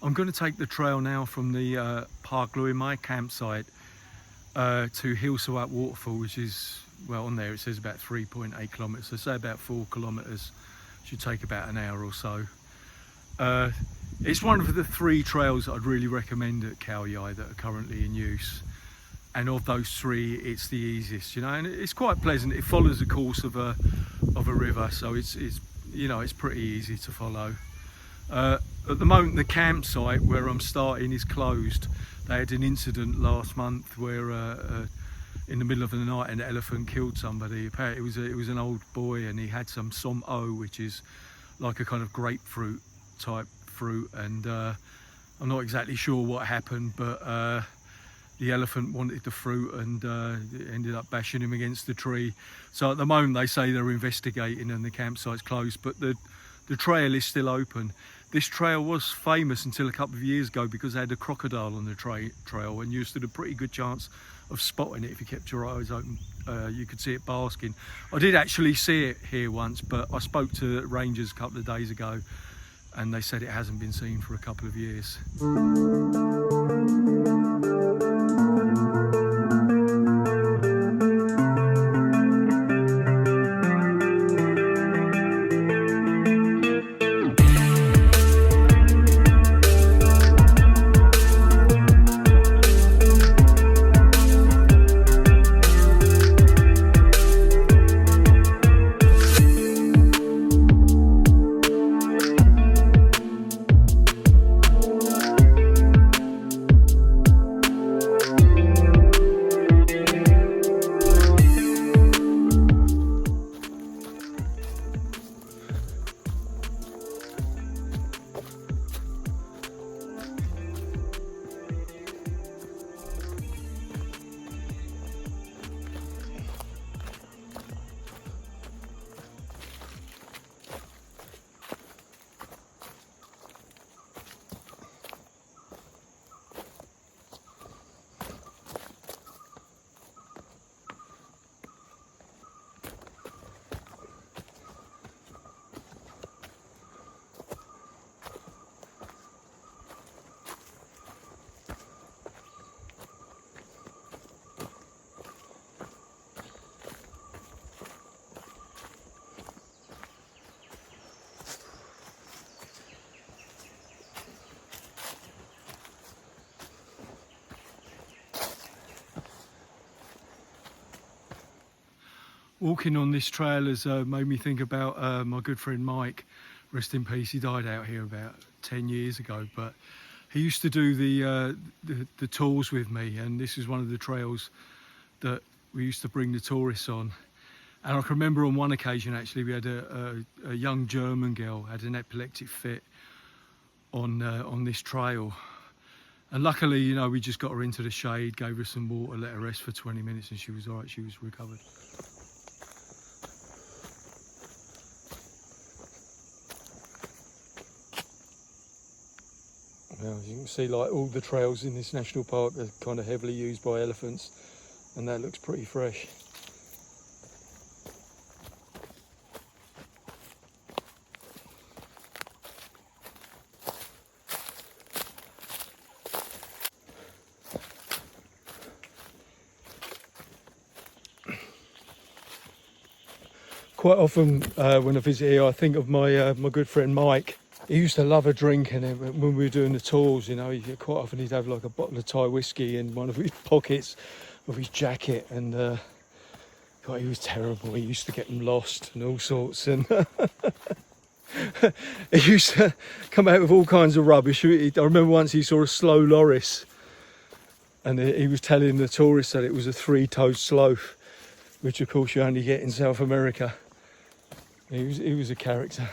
I'm going to take the trail now from the Park Lui Mai campsite to Hill Sawat waterfall, which is, well, on there it says about 3.8 kilometres, so say about 4 kilometres. Should take about an hour or so. It's one of the 3 trails that I'd really recommend at Khao Yai that are currently in use, and of those 3 it's the easiest, you know, and it's quite pleasant. It follows the course of a river, so it's you know, it's pretty easy to follow. At the moment the campsite where I'm starting is closed. They had an incident last month where in the middle of the night an elephant killed somebody. Apparently it was an old boy, and he had some som o, which is like a kind of grapefruit type fruit, and I'm not exactly sure what happened, but the elephant wanted the fruit and ended up bashing him against the tree. So at the moment they say they're investigating and the campsite's closed, but the trail is still open. This trail was famous until a couple of years ago because they had a crocodile on the trail, and you stood a pretty good chance of spotting it if you kept your eyes open. You could see it basking. I did actually see it here once, but I spoke to rangers a couple of days ago and they said it hasn't been seen for a couple of years. Walking on this trail has made me think about my good friend Mike, rest in peace. He died out here about 10 years ago, but he used to do the tours with me, and this is one of the trails that we used to bring the tourists on. And I can remember on one occasion actually we had a young German girl had an epileptic fit on this trail, and luckily, you know, we just got her into the shade, gave her some water, let her rest for 20 minutes, and she was all right. She was recovered. Now, as you can see, like all the trails in this national park are kind of heavily used by elephants, and that looks pretty fresh. Quite often when I visit here, I think of my my good friend Mike. He used to love a drink, and when we were doing the tours, you know, quite often he'd have like a bottle of Thai whiskey in one of his pockets of his jacket, and God, he was terrible. He used to get them lost and all sorts, and he used to come out with all kinds of rubbish. I remember once he saw a slow loris, and he was telling the tourists that it was a 3-toed sloth, which of course you only get in South America. He was a character.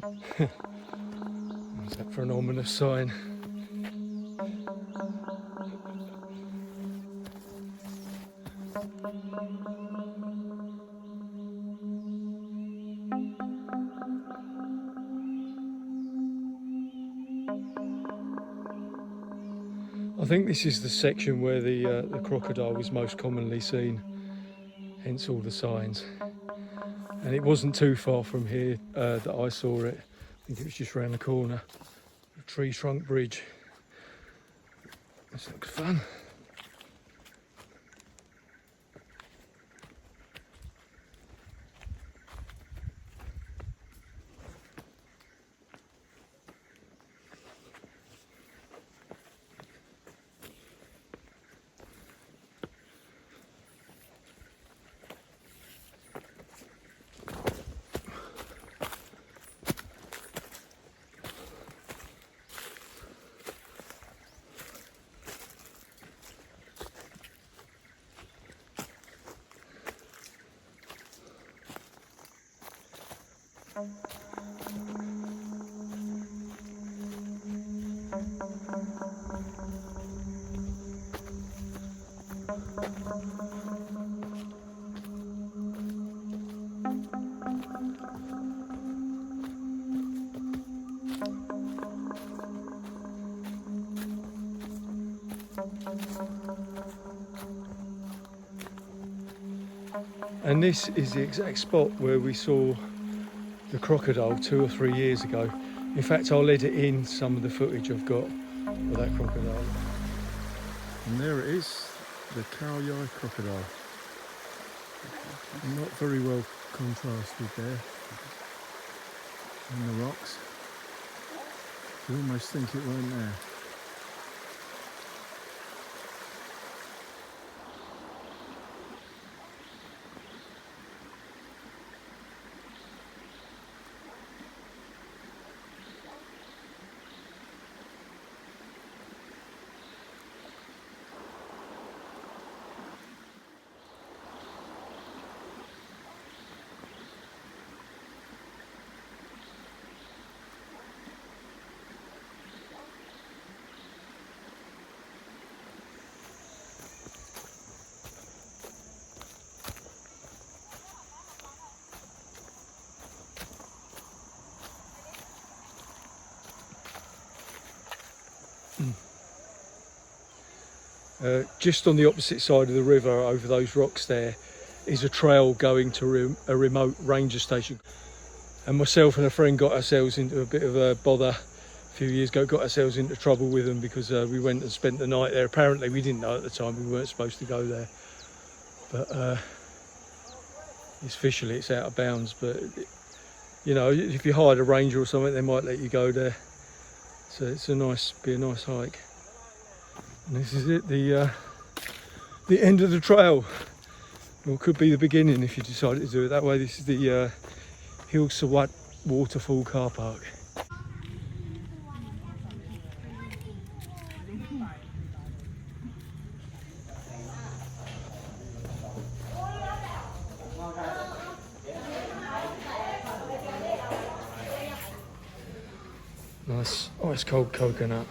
What's that for an ominous sign? I think this is the section where the crocodile was most commonly seen, hence all the signs. And it wasn't too far from here that I saw it. I think it was just round the corner. A tree trunk bridge. This looks fun. And this is the exact spot where we saw the crocodile 2 or 3 years ago. In fact, I'll edit in some of the footage I've got of that crocodile. And there it is, the Khao Yai crocodile. Not very well contrasted there in the rocks. You almost think it weren't there. Just on the opposite side of the river, over those rocks there, is a trail going to a remote ranger station. And myself and a friend got ourselves into a bit of a bother a few years ago, got ourselves into trouble with them because we went and spent the night there. Apparently we didn't know at the time we weren't supposed to go there. But officially it's out of bounds, but you know, if you hired a ranger or something, they might let you go there. So it's a nice hike. And this is it, the end of the trail. Or could be the beginning if you decided to do it that way. This is the Hill Sawat waterfall car park. Nice ice cold coconut.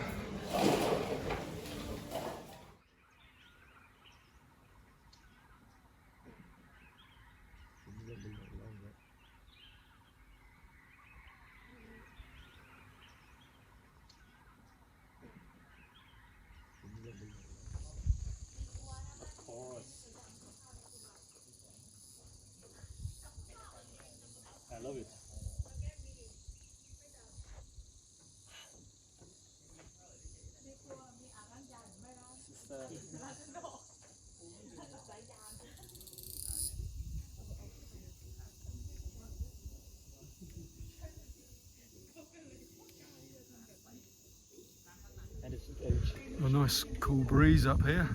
I love it. A nice cool breeze up here.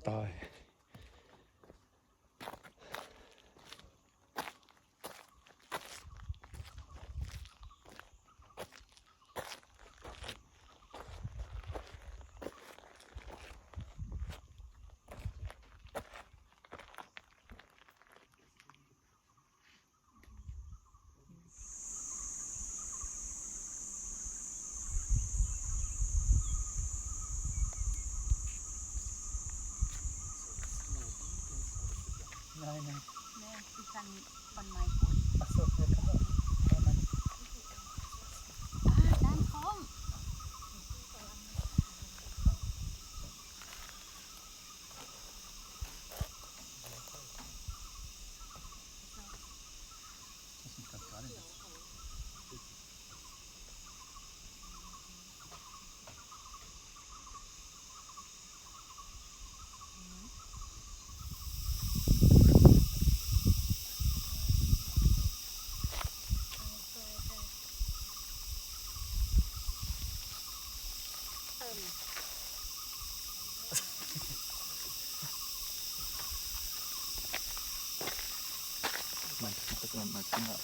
Dai. Nein, nein. Nee, die kann von meinem Boot. Achso, ja, kann man. Dann komm. Lass mich das gerade jetzt. Das meint, das ist mein Finger.